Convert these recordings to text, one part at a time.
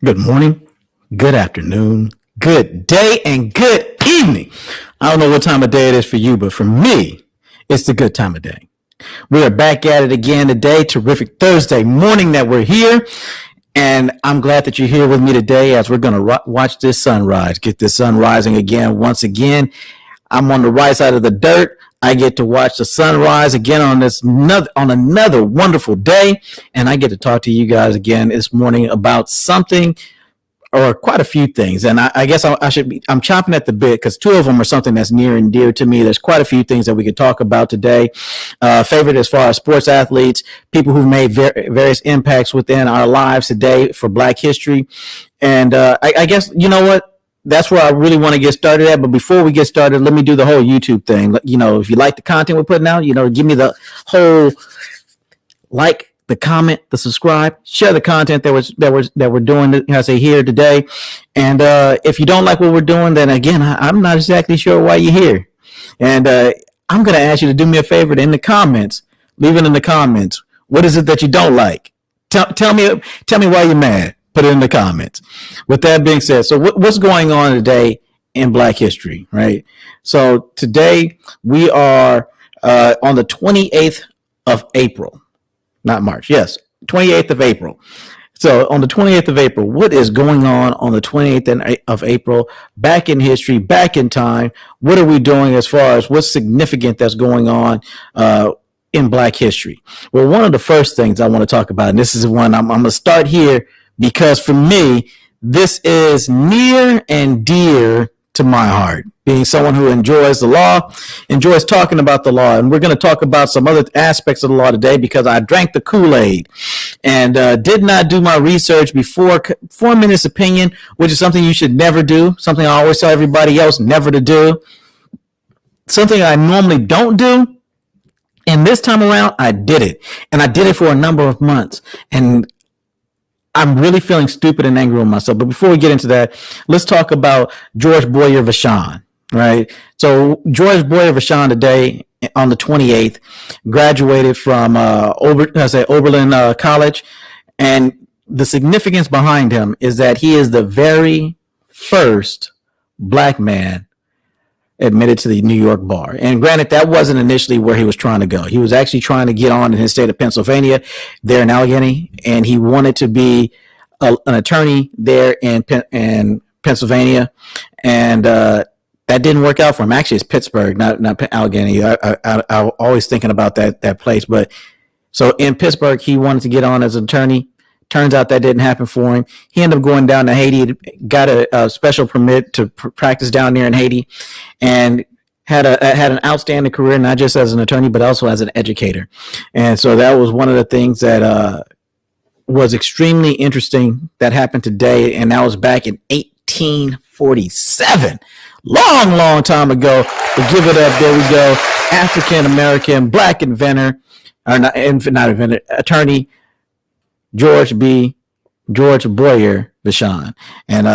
Good morning, good afternoon, good day, and good evening. I don't know what time of day it is for you, but for me, it's the good time of day. We are back at it again today. Terrific Thursday morning that we're here. And I'm glad that you're here with me today as we're going to watch this sunrise, get this sun rising again. Once again, I'm on the right side of the dirt. I get to watch the sunrise again on another wonderful day. And I get to talk to you guys again this morning about something or quite a few things. And I guess I'm chomping at the bit because two of them are something that's near and dear to me. There's quite a few things that we could talk about today. Favorite as far as sports athletes, people who've made various impacts within our lives today for Black history. And I guess, you know what? That's where I really want to get started at. But before we get started, let me do the whole YouTube thing. If you like the content we're putting out, give me the whole like, the comment, the subscribe, share the content that we're doing. I say here today. And if you don't like what we're doing, then again, I'm not exactly sure why you're here. And I'm going to ask you to do me a favor in the comments. Leave it in the comments. What is it that you don't like? Tell me why you're mad. Put it in the comments. With that being said, so what's going on today in Black history, right? So today we are on the 28th of April. Not March. Yes, 28th of April. So on the 28th of April, what is going on the 28th of April? Back in history, back in time. What are we doing as far as what's significant that's going on in Black history? Well, one of the first things I want to talk about, and this is one I'm going to start here because for me, this is near and dear to my heart. Being someone who enjoys the law, enjoys talking about the law. And we're going to talk about some other aspects of the law today because I drank the Kool-Aid and did not do my research before forming this opinion, which is something you should never do, something I always tell everybody else never to do, something I normally don't do. And this time around, I did it. And I did it for a number of months. And I'm really feeling stupid and angry with myself. But before we get into that, let's talk about George Boyer Vachon. Right. So George Boyer Vachon today on the 28th graduated from Oberlin College. And the significance behind him is that he is the very first Black man admitted to the New York bar. And granted, that wasn't initially where he was trying to go. He was actually trying to get on in his state of Pennsylvania there in Allegheny. And he wanted to be an attorney there in Pennsylvania. And that didn't work out for him. Actually, it's Pittsburgh, not Allegheny. I'm always thinking about that place. But so in Pittsburgh, he wanted to get on as an attorney. Turns out that didn't happen for him. He ended up going down to Haiti, got a special permit to practice down there in Haiti, and had an outstanding career, not just as an attorney, but also as an educator. And so that was one of the things that was extremely interesting that happened today. And that was back in 1847. Long time ago. But give it up. There we go. African-American, Black inventor, or not inventor, attorney, George Boyer Vachon. And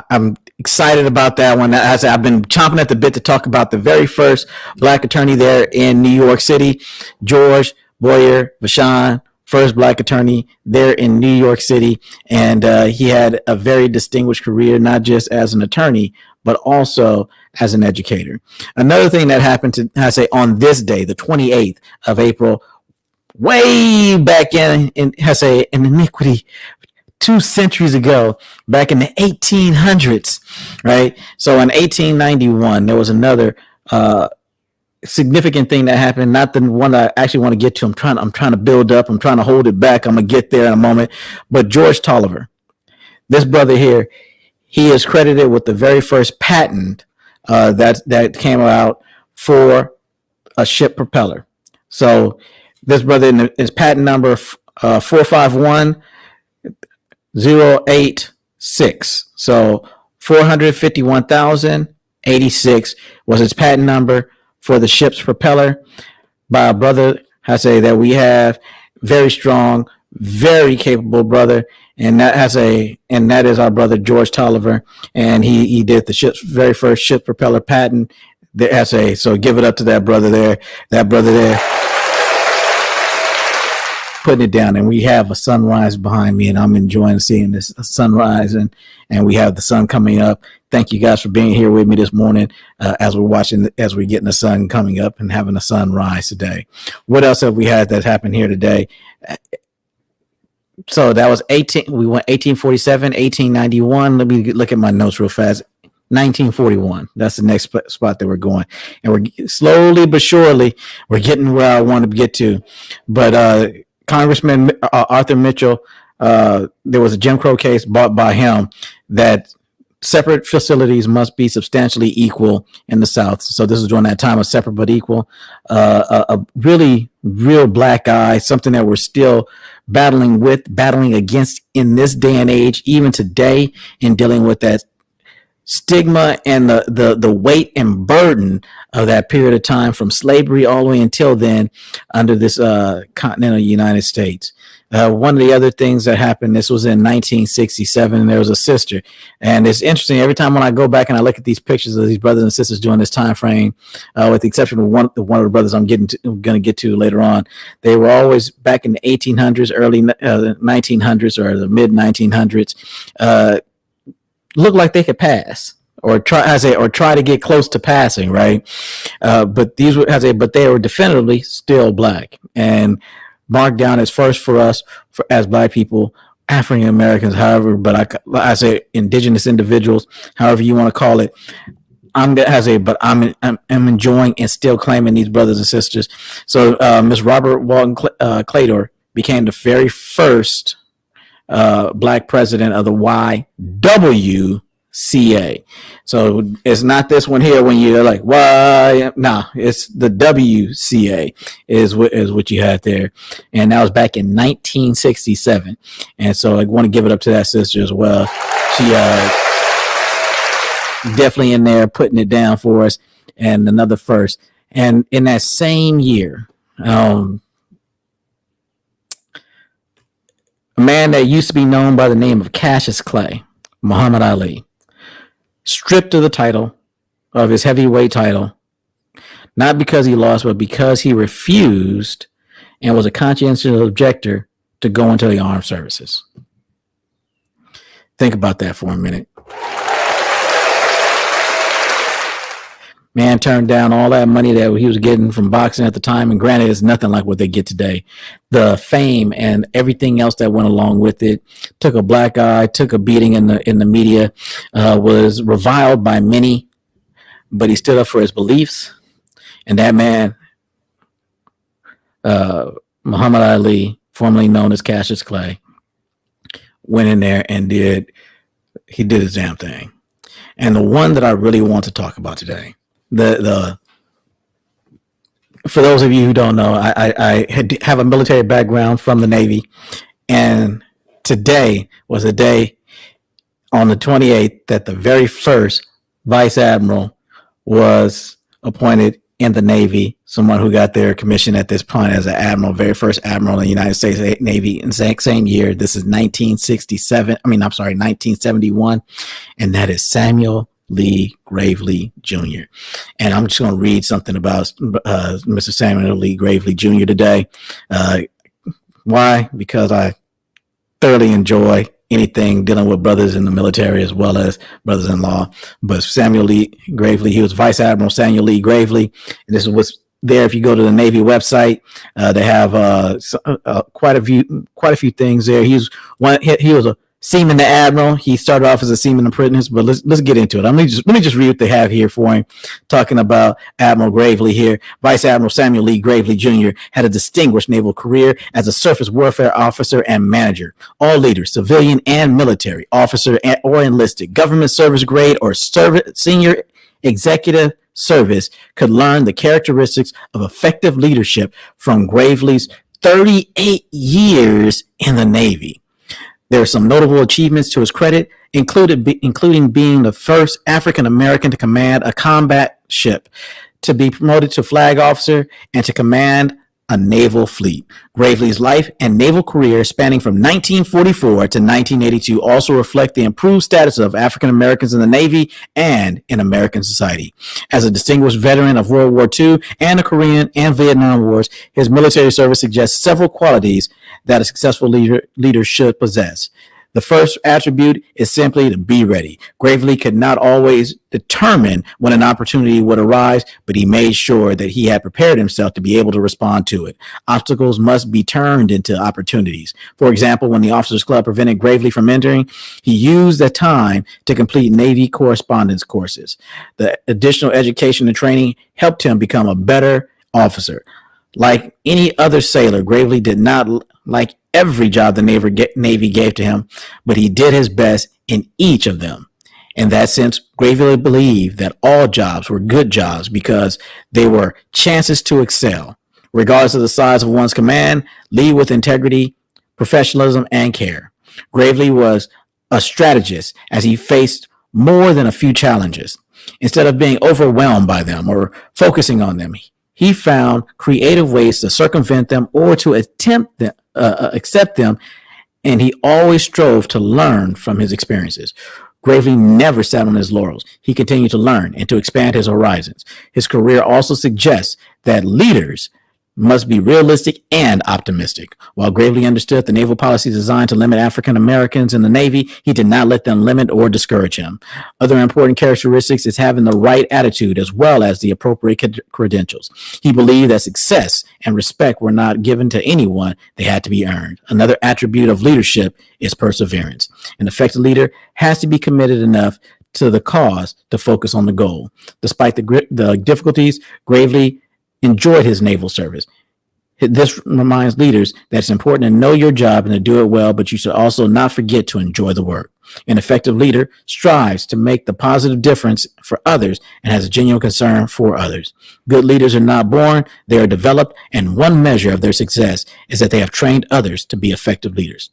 I'm excited about that one. As I've been chomping at the bit to talk about the very first Black attorney there in New York City, George Boyer Vachon, first Black attorney there in New York City. And he had a very distinguished career, not just as an attorney, but also as an educator. Another thing that happened on this day, the 28th of April, way back in iniquity, 2 centuries ago, back in the 1800s, right? So in 1891, there was another significant thing that happened, not the one that I actually want to get to. I'm trying to build up. I'm trying to hold it back. I'm going to get there in a moment. But George Tolliver, this brother here, he is credited with the very first patent that came out for a ship propeller. So this brother, his patent number 451086. So 451,086 was his patent number for the ship's propeller by a brother, I say, that we have, very strong, very capable brother. And that is our brother George Tolliver, and he did the ship's very first ship propeller patent. So give it up to that brother there. putting it down, and we have a sunrise behind me, and I'm enjoying seeing this sunrise, and we have the sun coming up. Thank you guys for being here with me this morning as we're getting the sun coming up and having a sunrise today. What else have we had that happened here today? So that was we went 1847, 1891. Let me look at my notes real fast. 1941. That's the next spot that we're going, and we're slowly but surely we're getting where I want to get to. But Congressman Arthur Mitchell, there was a Jim Crow case brought by him that separate facilities must be substantially equal in the South. So this is during that time of separate but equal. A really real black eye, something that we're still battling against in this day and age, even today, in dealing with that stigma and the weight and burden of that period of time from slavery all the way until then under this continental United States. One of the other things that happened, this was in 1967, there was a sister. And it's interesting, every time when I go back and I look at these pictures of these brothers and sisters during this time frame, with the exception of one of the brothers I'm going to get to later on, they were always back in the 1800s, early 1900s or the mid 1900s, looked like they could pass or try to get close to passing, right? But they were definitively still black and marked down as first for us as black people, African Americans, however, but I say indigenous individuals, however you want to call it. I'm enjoying and still claiming these brothers and sisters. So Ms. Robert Walton Claytor became the very first black president of the YWCA. So it's not this one here when you're like, why? Nah, it's the WCA is what you had there. And that was back in 1967. And so I want to give it up to that sister as well. She definitely in there putting it down for us, and another first. And in that same year, a man that used to be known by the name of Cassius Clay, Muhammad Ali, stripped of the title, of his heavyweight title, not because he lost, but because he refused and was a conscientious objector to go into the armed services. Think about that for a minute. Man turned down all that money that he was getting from boxing at the time, and granted, it's nothing like what they get today. The fame and everything else that went along with it took a black eye, took a beating in the media, was reviled by many, but he stood up for his beliefs. And that man, Muhammad Ali, formerly known as Cassius Clay, went in there and did his damn thing. And the one that I really want to talk about today, for those of you who don't know, I have a military background from the Navy, and today was a day on the 28th that the very first Vice Admiral was appointed in the Navy, someone who got their commission at this point as an admiral, very first admiral in the United States Navy in the same year. This is 1971, and that is Samuel Lee Gravely Jr. And I'm just going to read something about Mr. Samuel Lee Gravely Jr. today. Why? Because I thoroughly enjoy anything dealing with brothers in the military as well as brothers-in-law. But Samuel Lee Gravely, he was Vice Admiral Samuel Lee Gravely, and this is what's there. If you go to the Navy website, they have quite a few things there. He was a seaman to admiral. He started off as a seaman apprentice, but let's get into it. Let me just read what they have here for him. Talking about Admiral Gravely here. Vice Admiral Samuel Lee Gravely Jr. had a distinguished naval career as a surface warfare officer and manager. All leaders, civilian and military, officer or enlisted, government service grade or senior executive service could learn the characteristics of effective leadership from Gravely's 38 years in the Navy. There are some notable achievements to his credit, including being the first African American to command a combat ship, to be promoted to flag officer, and to command a naval fleet. Gravely's life and naval career spanning from 1944 to 1982 also reflect the improved status of African Americans in the Navy and in American society. As a distinguished veteran of World War II and the Korean and Vietnam Wars, his military service suggests several qualities that a successful leader should possess. The first attribute is simply to be ready. Gravely could not always determine when an opportunity would arise, but he made sure that he had prepared himself to be able to respond to it. Obstacles must be turned into opportunities. For example, when the Officers Club prevented Gravely from entering, he used that time to complete Navy correspondence courses. The additional education and training helped him become a better officer. Like any other sailor, Gravely did not like every job the Navy gave to him, but he did his best in each of them. In that sense, Gravely believed that all jobs were good jobs because they were chances to excel. Regardless of the size of one's command, lead with integrity, professionalism, and care. Gravely was a strategist as he faced more than a few challenges. Instead of being overwhelmed by them or focusing on them, he found creative ways to circumvent them or to accept them, and he always strove to learn from his experiences. Gravely never sat on his laurels. He continued to learn and to expand his horizons. His career also suggests that leaders must be realistic and optimistic. While Gravely understood the naval policy designed to limit African Americans in the Navy, he did not let them limit or discourage him. Other important characteristics is having the right attitude as well as the appropriate credentials. He believed that success and respect were not given to anyone, they had to be earned. Another attribute of leadership is perseverance. An effective leader has to be committed enough to the cause to focus on the goal. Despite the difficulties, Gravely enjoyed his naval service. This reminds leaders that it's important to know your job and to do it well, but you should also not forget to enjoy the work. An effective leader strives to make the positive difference for others and has a genuine concern for others. Good leaders are not born, they are developed, and one measure of their success is that they have trained others to be effective leaders.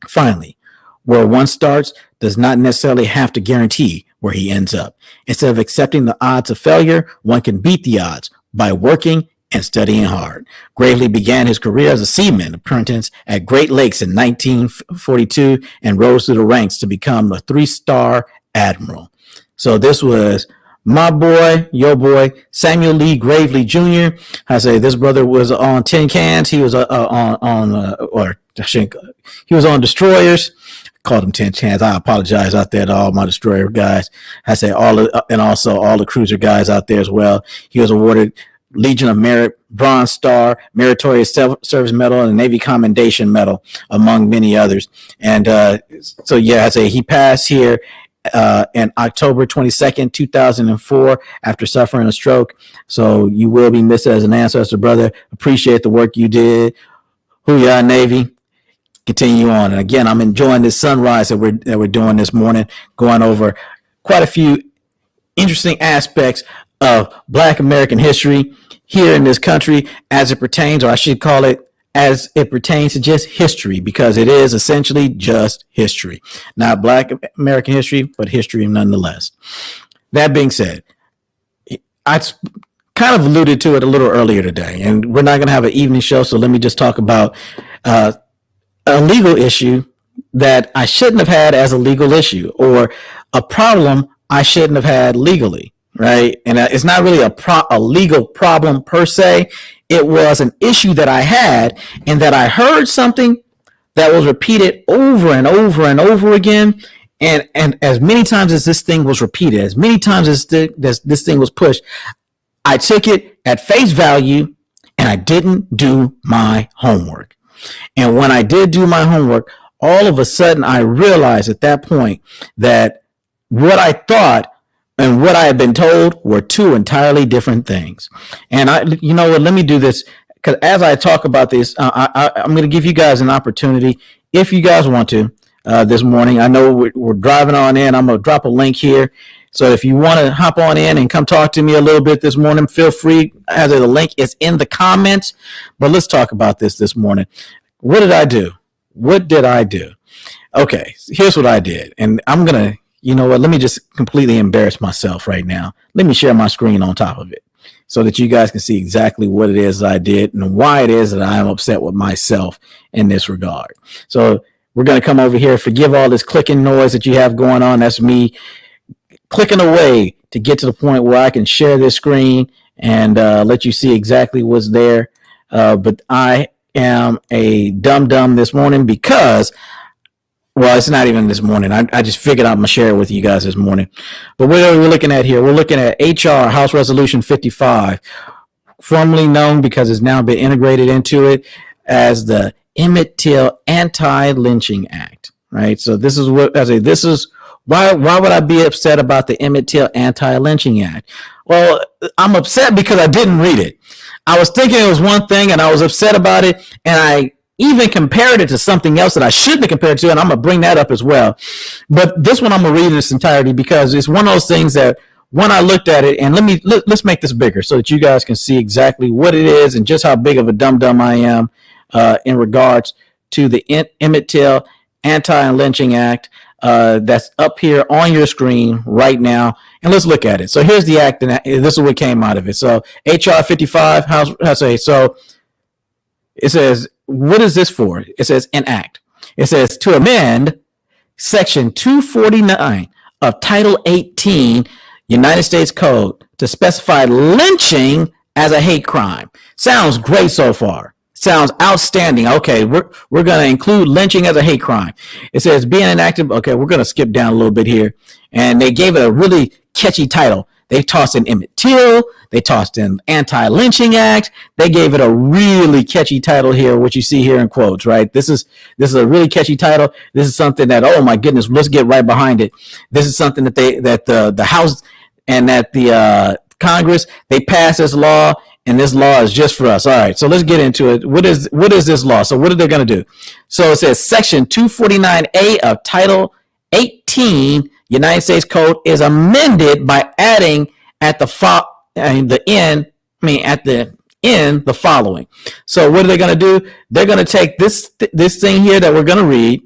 Finally, where one starts does not necessarily have to guarantee where he ends up. Instead of accepting the odds of failure, one can beat the odds by working and studying hard. Gravely began his career as a seaman apprentice at Great Lakes in 1942 and rose through the ranks to become a 3-star Admiral. So this was my boy, your boy, Samuel Lee Gravely Jr. I say this brother was on tin cans. He was he was on destroyers. Called him tin cans. I apologize out there to all my destroyer guys. I say and also all the cruiser guys out there as well. He was awarded Legion of Merit, Bronze Star, Meritorious Service Medal, and Navy Commendation Medal, among many others. And I say he passed here on October 22nd, 2004, after suffering a stroke. So you will be missed as an ancestor, brother. Appreciate the work you did. Hoo-yah, Navy. Continue on. And again, I'm enjoying this sunrise that we're doing this morning, going over quite a few interesting aspects of Black American history here in this country as it pertains, or I should call it as it pertains to just history, because it is essentially just history. Not Black American history, but history nonetheless. That being said, I kind of alluded to it a little earlier today, and we're not going to have an evening show, so let me just talk about a legal issue that I shouldn't have had as a legal issue, or a problem I shouldn't have had legally, right? And it's not really a legal problem per se. It was an issue that I had, and that I heard something that was repeated over and over and over again. And as many times as this thing was repeated, as many times as this thing was pushed, I took it at face value and I didn't do my homework. And when I did do my homework, all of a sudden I realized at that point that what I thought and what I had been told were two entirely different things. And you know what, let me do this, because as I talk about this, I'm going to give you guys an opportunity, if you guys want to, this morning. I know we're driving on in. I'm going to drop a link here. So if you want to hop on in and come talk to me a little bit this morning, feel free. The link is in the comments. But let's talk about this morning. What did I do? What did I do? Okay, here's what I did. And I'm going to, you know what, let me just completely embarrass myself right now. Let me share my screen on top of it. so that you guys can see exactly what it is that I did and why it is that I am upset with myself in this regard. So we're going to come over here. Forgive all this clicking noise that you have going on. That's me clicking away to get to the point where I can share this screen and let you see exactly what's there. But I am a dum-dum this morning because, well, it's not even this morning. I just figured I'm going to share it with you guys this morning. But what are we looking at here? We're looking at HR House Resolution 55, formerly known because it's now been integrated into it as the Emmett Till Anti-Lynching Act, right? So this is what I say. This is why would I be upset about the Emmett Till Anti-Lynching Act? Well, I'm upset because I didn't read it. I was thinking it was one thing and I was upset about it, and I even compared it to something else that I shouldn't have compared to, and I'm going to bring that up as well. But this one I'm going to read in its entirety because it's one of those things that when I looked at it, and let's make this bigger so that you guys can see exactly what it is and just how big of a dum-dum I am in regards to the Emmett Till Anti-Lynching Act that's up here on your screen right now. And let's look at it. So here's the act, and this is what came out of it. So HR 55, so it says, what is this for? It says enact. It says to amend Section 249 of Title 18 United States Code to specify lynching as a hate crime. Sounds great so far. Sounds outstanding. Okay, we're going to include lynching as a hate crime. It says being enacted. Okay, we're going to skip down a little bit here. And they gave it a really catchy title. They tossed in Emmett Till. They tossed in Anti-Lynching Act. They gave it a really catchy title here, which you see here in quotes, right? This is a really catchy title. This is something that, oh my goodness, let's get right behind it. This is something that the House and that the Congress, they passed this law, and this law is just for us. All right, so let's get into it. What is this law? So what are they going to do? So it says Section 249A of Title 18 United States Code is amended by adding at the end the following. So what are they going to do? They're going to take this thing here that we're going to read,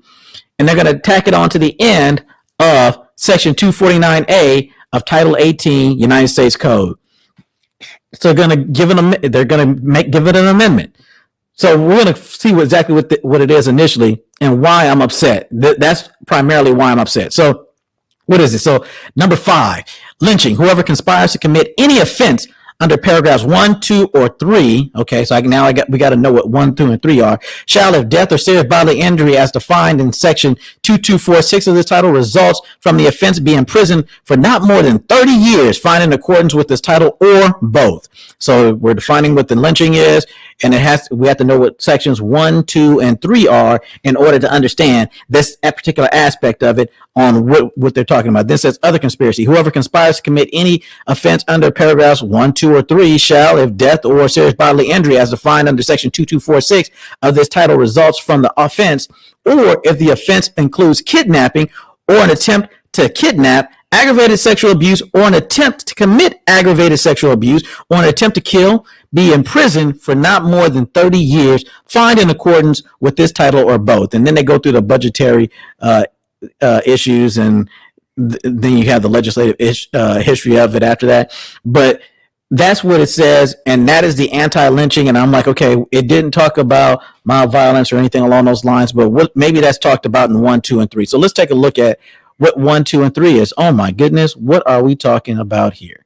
and they're going to tack it on to the end of Section 249A of Title 18 United States Code. So they're going to give it an amendment. So we're going to see exactly what it is initially and why I'm upset. That's primarily why I'm upset. So what is it? So number 5, lynching. Whoever conspires to commit any offense under paragraphs 1, 2, or 3. Okay, so we got to know what 1, 2, and 3 are. Shall, if death or serious bodily injury as defined in section 2246 of this title results from the offense, be imprisoned for not more than 30 years, fined in accordance with this title, or both. So we're defining what the lynching is, and we have to know what sections 1, 2, and 3 are in order to understand this particular aspect of it on what they're talking about. This says other conspiracy. Whoever conspires to commit any offense under paragraphs 1, 2, or 3 shall, if death or serious bodily injury as defined under section 2246 of this title results from the offense, or if the offense includes kidnapping or an attempt to kidnap, aggravated sexual abuse, or an attempt to commit aggravated sexual abuse, or an attempt to kill, be imprisoned for not more than 30 years, fined in accordance with this title, or both. And then they go through the budgetary issues, and then you have the legislative history of it after that. But that's what it says, and that is the anti-lynching. And I'm like, okay, it didn't talk about mild violence or anything along those lines, but maybe that's talked about in 1, 2, and 3. So let's take a look at what 1, 2, and 3 is. Oh my goodness, what are we talking about here?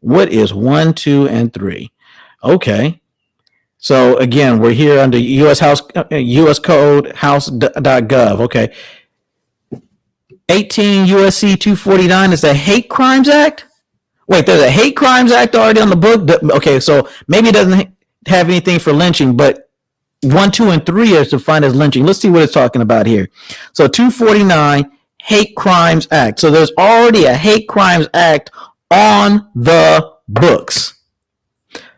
What is 1, 2, and 3? Okay. So again, we're here under U.S. Code, house.gov. Okay. 18 USC 249 is the Hate Crimes Act. Wait, there's a Hate Crimes Act already on the book. Okay, so maybe it doesn't have anything for lynching, but 1, 2, and 3 is defined as lynching. Let's see what it's talking about here. So 249 Hate Crimes Act. So there's already a Hate Crimes Act on the books.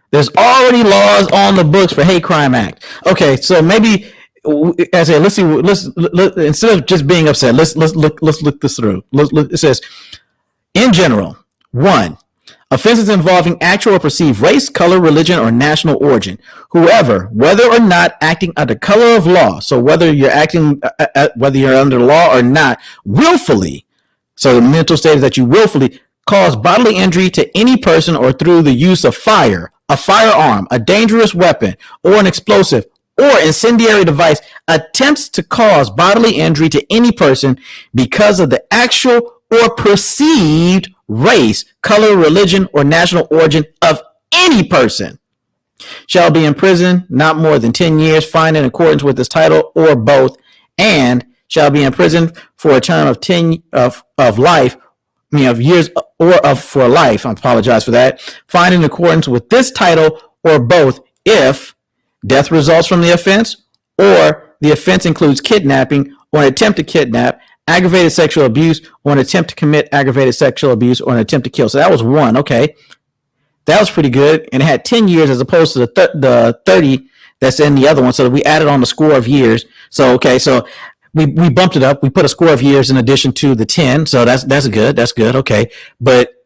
There's already laws on the books for Hate Crime Act. Okay, so maybe as I let's see. Let's instead of just being upset, let's look this through. It says, in general, 1, offenses involving actual or perceived race, color, religion, or national origin. Whoever, whether or not acting under color of law, so whether you're acting, whether you're under law or not, willfully. So the mental state is that you willfully cause bodily injury to any person or through the use of fire, a firearm, a dangerous weapon, or an explosive or incendiary device attempts to cause bodily injury to any person because of the actual or perceived race, color, religion, or national origin of any person shall be in prison not more than 10 years, fined in accordance with this title, or both, and shall be in prison for a term of 10 of life, of years, or of for life. I apologize for that. Fined in accordance with this title, or both, if death results from the offense, or the offense includes kidnapping or an attempt to kidnap, aggravated sexual abuse, or an attempt to commit aggravated sexual abuse, or an attempt to kill. So that was one. Okay. That was pretty good. And it had 10 years as opposed to the 30 that's in the other one. So we added on the score of years. So, okay. So we bumped it up. We put a score of years in addition to the 10. So that's good. That's good. Okay. But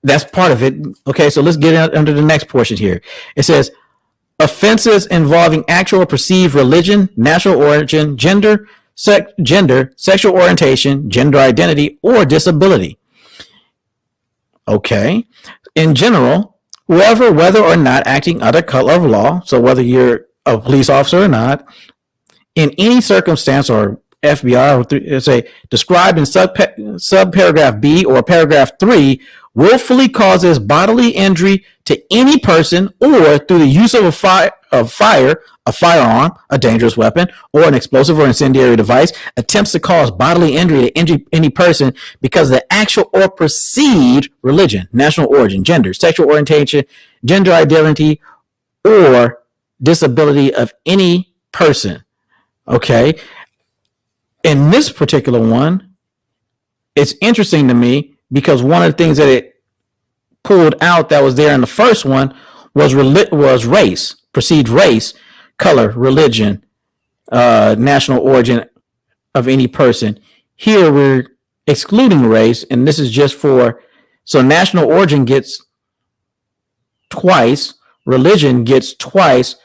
that's part of it. Okay. So let's get under the next portion here. It says, offenses involving actual or perceived religion, national origin, gender, sexual orientation, gender identity, or disability. Okay. In general, whoever, whether or not acting under color of law, so whether you're a police officer or not, in any circumstance, or FBI, or say described in subparagraph B or paragraph 3, willfully causes bodily injury to any person or through the use of a fire, a firearm, a dangerous weapon, or an explosive or incendiary device, attempts to cause bodily injury to any person because of the actual or perceived religion, national origin, gender, sexual orientation, gender identity, or disability of any person. Okay. In this particular one, it's interesting to me because one of the things that it pulled out that was there in the first one was race, perceived race, color, religion, national origin of any person. Here we're excluding race, and this is just so national origin gets twice, religion gets twice,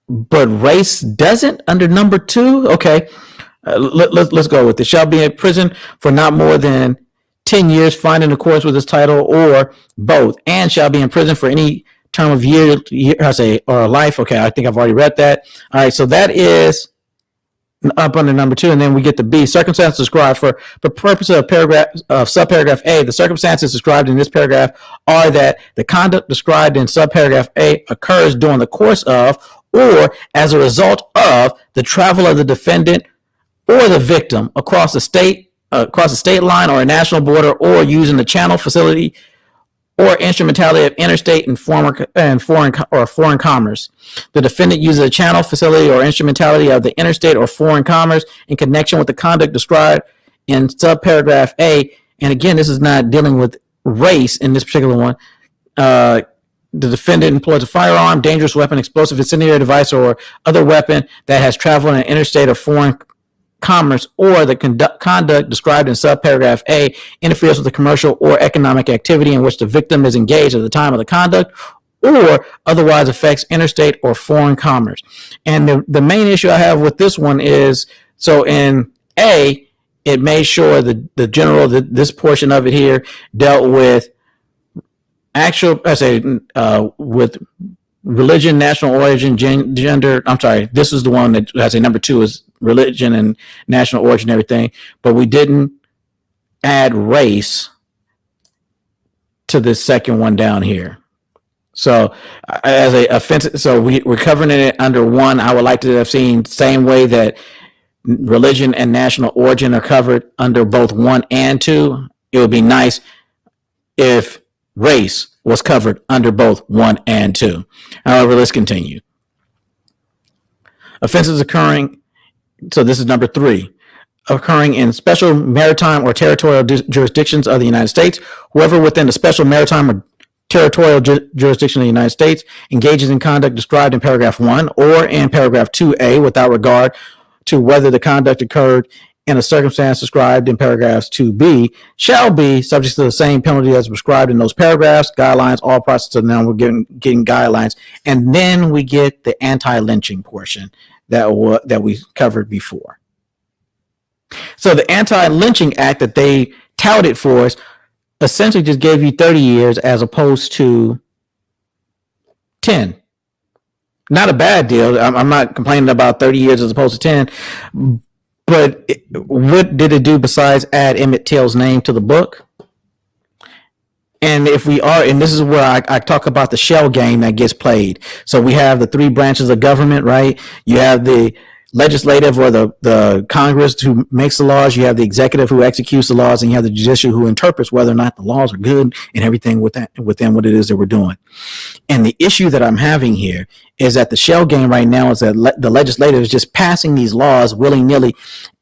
but race doesn't under number 2. Okay. Let's go with it. Shall be in prison for not more than 10 years, fined in accordance with this title, or both, and shall be in prison for any term of year, or life. Okay, I think I've already read that. All right, so that is up under number 2, and then we get the B. Circumstances described for the purpose of subparagraph A. The circumstances described in this paragraph are that the conduct described in subparagraph A occurs during the course of or as a result of the travel of the defendant or the victim across the state line or a national border, or using the channel, facility, or instrumentality of interstate and foreign commerce. The defendant uses a channel, facility, or instrumentality of the interstate or foreign commerce in connection with the conduct described in subparagraph A. And again, this is not dealing with race in this particular one. The defendant employs a firearm, dangerous weapon, explosive, incendiary device, or other weapon that has traveled in interstate or foreign commerce, or the conduct described in subparagraph A interferes with the commercial or economic activity in which the victim is engaged at the time of the conduct, or otherwise affects interstate or foreign commerce. And the main issue I have with this one is, so in A, it made sure this portion of it here dealt with with religion, national origin, gender. I'm sorry, this is the one that I say number 2 is religion and national origin, everything, but we didn't add race to this second one down here. So as a offense, so we're covering it under 1. I would like to have seen same way that religion and national origin are covered under both 1 and 2. It would be nice if race was covered under both 1 and 2. However, let's continue. Offenses occurring, so this is number 3, occurring in special maritime or territorial jurisdictions of the United States. Whoever within the special maritime or territorial jurisdiction of the United States engages in conduct described in paragraph 1 or in paragraph 2A without regard to whether the conduct occurred in a circumstance described in paragraphs 2B shall be subject to the same penalty as prescribed in those paragraphs, guidelines, all process. So now we're getting guidelines, and then we get the anti-lynching portion that we covered before. So the Anti-Lynching Act that they touted for us essentially just gave you 30 years as opposed to 10. Not a bad deal. I'm not complaining about 30 years as opposed to 10. But what did it do besides add Emmett Till's name to the book? And if we are, and this is where I talk about the shell game that gets played. So we have the three branches of government, right? You have the legislative or the Congress who makes the laws. You have the executive who executes the laws, and you have the judicial who interprets whether or not the laws are good and everything within what it is that we're doing. And the issue that I'm having here is that the shell game right now is that the legislative is just passing these laws willy-nilly,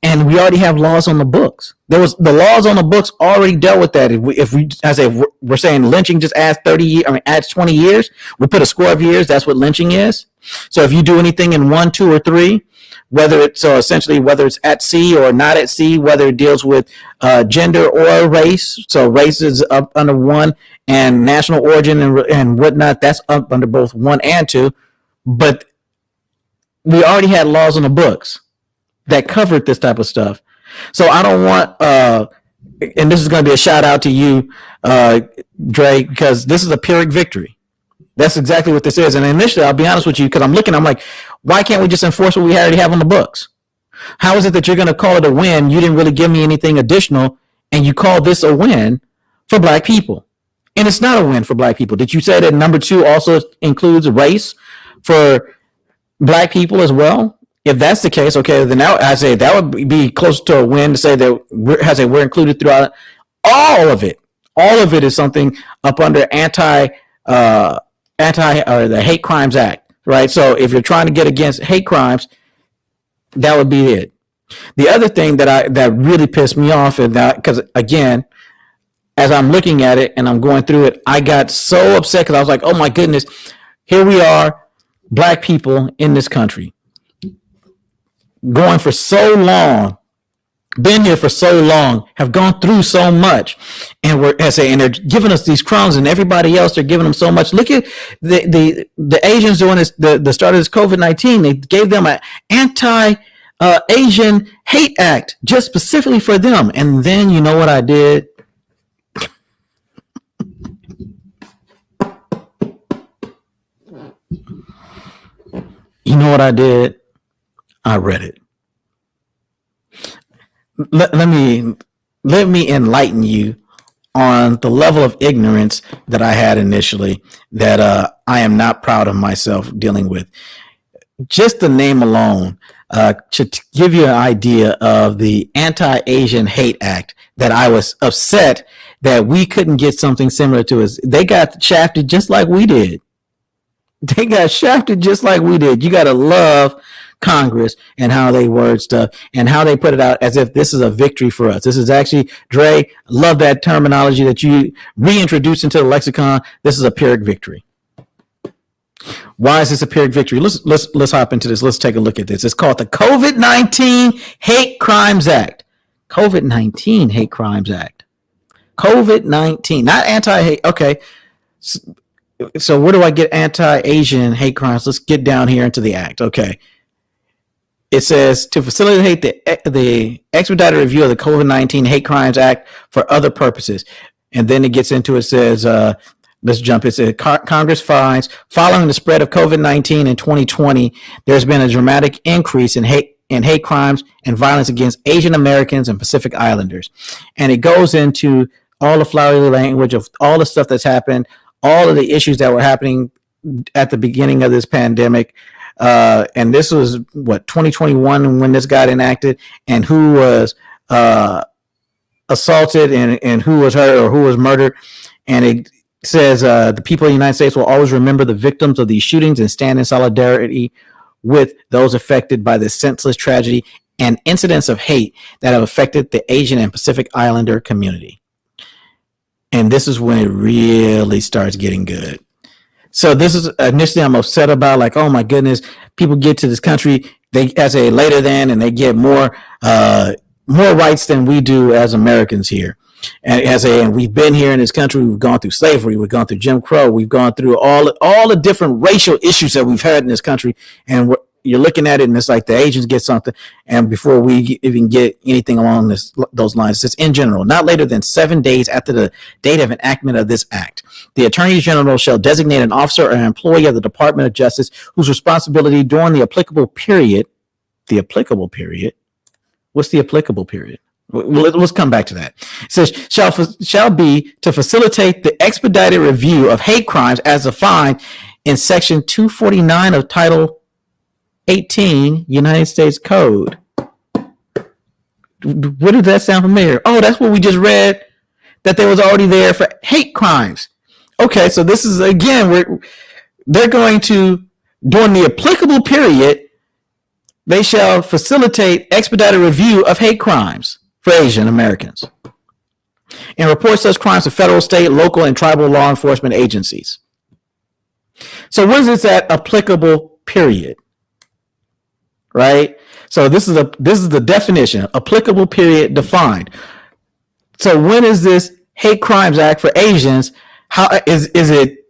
and we already have laws on the books. The laws on the books already dealt with that. We're saying lynching just adds 20 years. We put a score of years. That's what lynching is. So if you do anything in 1, 2, or 3, whether it's at sea or not at sea, whether it deals with gender or race. So race is up under 1, and national origin and whatnot, that's up under both 1 and 2. But we already had laws on the books that covered this type of stuff. So I don't want, and this is going to be a shout out to you, Dre, because this is a Pyrrhic victory. That's exactly what this is. And initially, I'll be honest with you, because I'm like, why can't we just enforce what we already have on the books? How is it that you're going to call it a win? You didn't really give me anything additional, and you call this a win for black people. And it's not a win for black people. Did you say that number 2 also includes race for black people as well? If that's the case, okay, then I say that would be close to a win to say that we're included throughout all of it. All of it is something up under the Hate Crimes Act, right? So if you're trying to get against hate crimes, that would be it. The other thing that really pissed me off is that, because again, as I'm looking at it and I'm going through it, I got so upset because I was like, oh my goodness, here we are, black people in this country, going for so long, been here for so long, have gone through so much, and they're giving us these crumbs, and everybody else, they're giving them so much. Look at the Asians doing this, the start of this COVID-19. They gave them an Anti-Asian Hate Act just specifically for them. And then you know what I did? You know what I did? I read it. Let me enlighten you on the level of ignorance that I had initially that I am not proud of myself dealing with. Just the name alone should give you an idea of the Anti-Asian Hate Act that I was upset that we couldn't get something similar to us. They got shafted just like we did. You got to love Congress and how they word stuff and how they put it out as if this is a victory for us. This is actually, Dre, love that terminology that you reintroduced into the lexicon. This is a Pyrrhic victory. Why is this a Pyrrhic victory? Let's hop into this. Let's take a look at this. It's called the COVID-19 Hate Crimes Act. COVID-19 Hate Crimes Act. COVID-19, not anti-hate. Okay. So where do I get anti-Asian hate crimes? Let's get down here into the act. Okay. It says to facilitate the expedited review of the COVID-19 Hate Crimes Act for other purposes. And then it gets into, it says, let's jump. It says Congress finds following the spread of COVID-19 in 2020, there's been a dramatic increase in hate crimes and violence against Asian Americans and Pacific Islanders. And it goes into all the flowery language of all the stuff that's happened, all of the issues that were happening at the beginning of this pandemic. And this was 2021 when this got enacted, and who was assaulted and who was hurt or who was murdered. And it says the people of the United States will always remember the victims of these shootings and stand in solidarity with those affected by this senseless tragedy and incidents of hate that have affected the Asian and Pacific Islander community. And this is when it really starts getting good. So this is initially I'm upset about, like, oh my goodness, people get to this country, they later than, and they get more rights than we do as Americans here. And we've been here in this country, we've gone through slavery, we've gone through Jim Crow, we've gone through all the different racial issues that we've had in this country, and you're looking at it, and it's like the agents get something, and before we even get anything along those lines, it's in general, not later than 7 days after the date of enactment of this act, the Attorney General shall designate an officer or an employee of the Department of Justice whose responsibility during the applicable period. The applicable period. What's the applicable period? Let's come back to that. It says shall be to facilitate the expedited review of hate crimes as defined in Section 249 of Title 18 United States Code. What does that sound familiar? Oh, that's what we just read, that they was already there for hate crimes. Okay, so this is, again, they're going to, during the applicable period, they shall facilitate expedited review of hate crimes for Asian Americans and report such crimes to federal, state, local, and tribal law enforcement agencies. So what is this at applicable period? Right? So this is the definition. Applicable period defined. So when is this Hate Crimes Act for Asians? How is it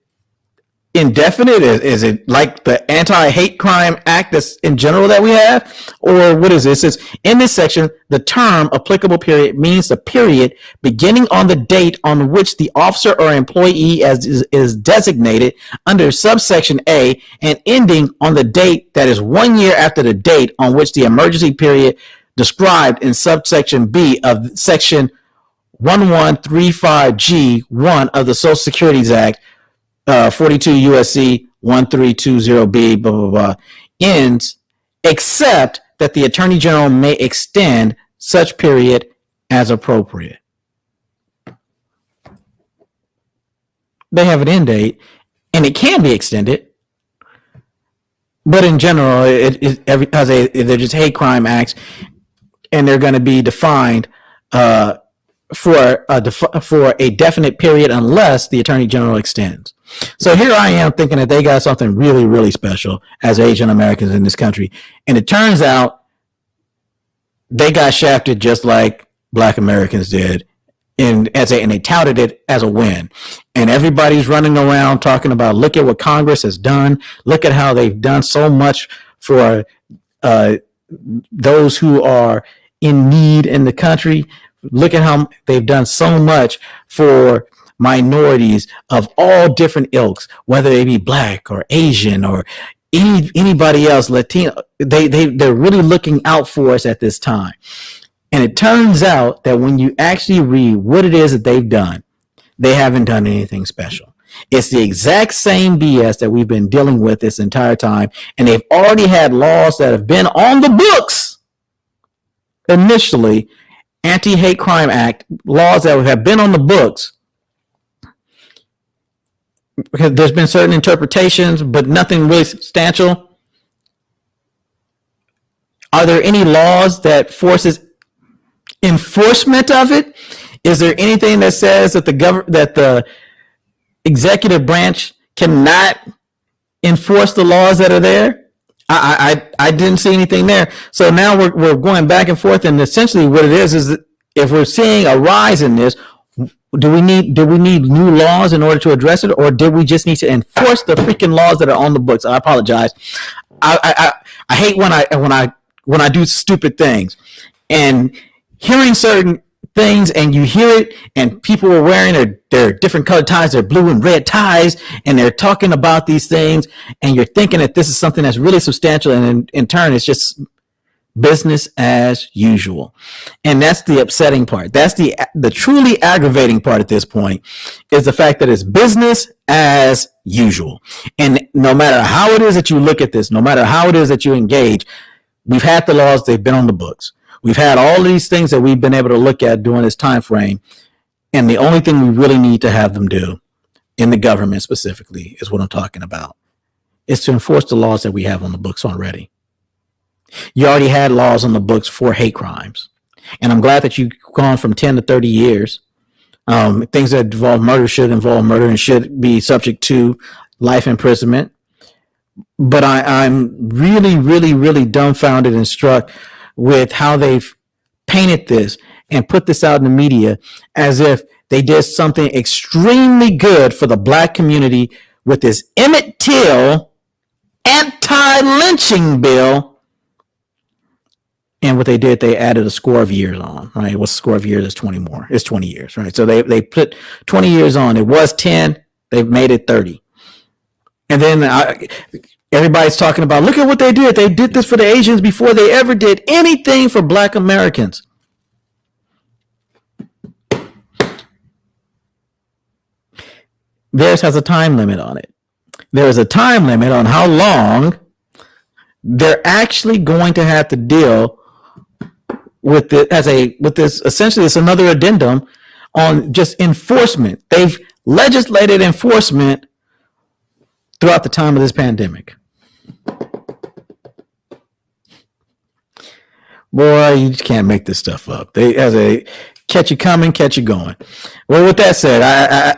indefinite? Is it like the Anti-Hate Crime Act that's in general that we have? Or what is this? It says in this section, the term applicable period means the period beginning on the date on which the officer or employee is designated under subsection A and ending on the date that is 1 year after the date on which the emergency period described in subsection B of section 1135G1 of the Social Security Act, 42 USC 1320B, blah, blah, blah, ends, except that the Attorney General may extend such period as appropriate. They have an end date, and it can be extended, but in general, because they're just hate crime acts, and they're going to be defined for a definite period unless the Attorney General extends. So here I am thinking that they got something really, really special as Asian Americans in this country. And it turns out they got shafted just like Black Americans did. And they touted it as a win. And everybody's running around talking about, look at what Congress has done. Look at how they've done so much for those who are in need in the country. Look at how they've done so much for minorities of all different ilks, whether they be Black or Asian or anybody else, Latino. They're really looking out for us at this time. And it turns out that when you actually read what it is that they've done, they haven't done anything special. It's the exact same BS that we've been dealing with this entire time. And they've already had laws that have been on the books initially, Anti-Hate Crime Act, laws that have been on the books, because there's been certain interpretations, but nothing really substantial. Are there any laws that forces enforcement of it? Is there anything that says that the executive branch cannot enforce the laws that are there? I didn't see anything there. So now we're going back and forth, and essentially what it is that if we're seeing a rise in this, do we need new laws in order to address it, or did we just need to enforce the freaking laws that are on the books? I apologize. I hate when I do stupid things, and hearing certain things, and you hear it, and people are wearing their different colored ties, their blue and red ties, and they're talking about these things, and you're thinking that this is something that's really substantial, and in turn, it's just business as usual. And that's the upsetting part. That's the truly aggravating part at this point, is the fact that it's business as usual. And no matter how it is that you look at this, no matter how it is that you engage, we've had the laws, they've been on the books. We've had all of these things that we've been able to look at during this time frame. And the only thing we really need to have them do, in the government specifically, is what I'm talking about, is to enforce the laws that we have on the books already. You already had laws on the books for hate crimes. And I'm glad that you've gone from 10 to 30 years. Things that involve murder should involve murder and should be subject to life imprisonment. But I'm really, really, really dumbfounded and struck with how they've painted this and put this out in the media as if they did something extremely good for the Black community with this Emmett Till anti-lynching bill. And what they did, they added a score of years on, right? What's the score of years? Is 20 more. It's 20 years, right? So they put 20 years on. It was 10. They've made it 30. And then everybody's talking about, look at what they did. They did this for the Asians before they ever did anything for Black Americans. Theirs has a time limit on it. There is a time limit on how long they're actually going to have to deal with it with this. Essentially, it's another addendum on just enforcement. They've legislated enforcement throughout the time of this pandemic. Boy, you just can't make this stuff up. They as a catch you coming, catch you going. Well, with that said,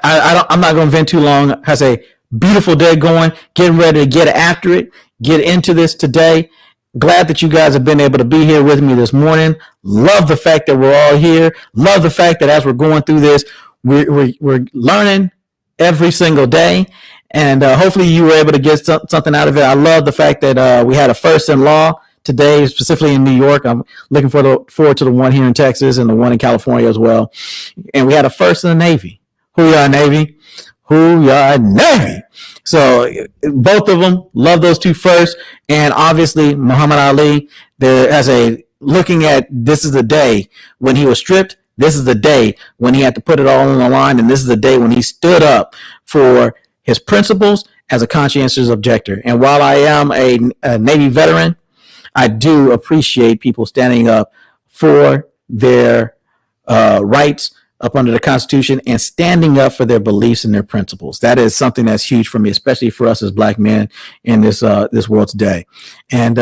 I'm not going to vent too long. Has a beautiful day going. Getting ready to get after it. Get into this today. Glad that you guys have been able to be here with me this morning. Love the fact that we're all here. Love the fact that as we're going through this, we're learning every single day. And hopefully you were able to get something out of it. I love the fact that we had a first in law today, specifically in New York. I'm looking forward to the one here in Texas and the one in California as well. And we had a first in the Navy. Who y'all, Navy? Who y'all, Navy? So both of them, love those two first. And obviously Muhammad Ali, there as a looking at, this is the day when he was stripped. This is the day when he had to put it all on the line. And this is the day when he stood up for his principles as a conscientious objector. And while I am a Navy veteran, I do appreciate people standing up for their rights up under the Constitution and standing up for their beliefs and their principles. That is something that's huge for me, especially for us as Black men in this world today. And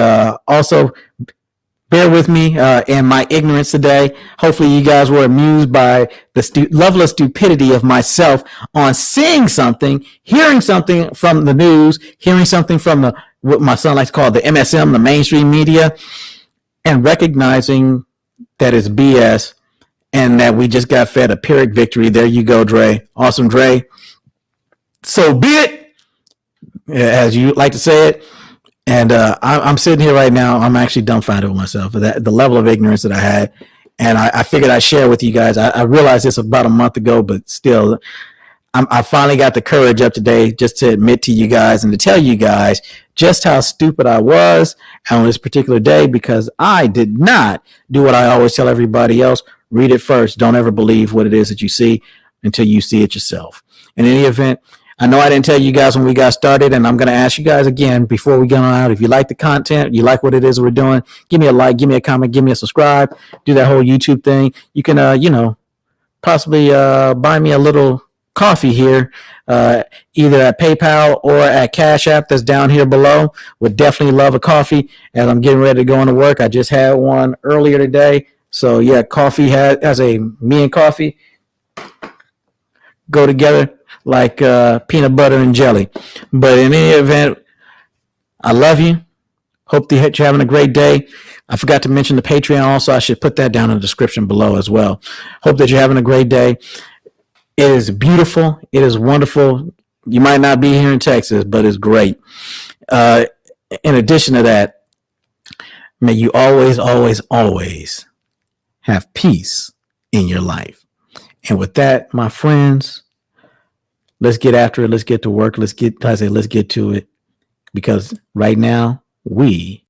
also, bear with me in my ignorance today. Hopefully you guys were amused by the level of stupidity of myself on seeing something, hearing something from the news, hearing something from what my son likes to call the MSM, the mainstream media, and recognizing that it's BS and that we just got fed a Pyrrhic victory. There you go, Dre. Awesome, Dre. So be it, as you like to say it. And I'm sitting here right now. I'm actually dumbfounded with myself for the level of ignorance that I had. And I figured I'd share with you guys. I realized this about a month ago, but still, I finally got the courage up today just to admit to you guys and to tell you guys just how stupid I was on this particular day, because I did not do what I always tell everybody else. Read it first. Don't ever believe what it is that you see until you see it yourself. In any event, I know I didn't tell you guys when we got started, and I'm going to ask you guys again before we go on out. If you like the content, you like what it is we're doing, give me a like, give me a comment, give me a subscribe, do that whole YouTube thing. You can, possibly buy me a little coffee here, either at PayPal or at Cash App that's down here below. Would definitely love a coffee as I'm getting ready to go into work. I just had one earlier today. So yeah, coffee me and coffee go together like peanut butter and jelly. But in any event, I love you. Hope that you're having a great day. I forgot to mention the Patreon also. I should put that down in the description below as well. Hope that you're having a great day. It is beautiful. It is wonderful. You might not be here in Texas, but it's great. In addition to that, may you always, always, always have peace in your life. And with that, my friends, let's get after it. Let's get to work. Let's get to it, because right now we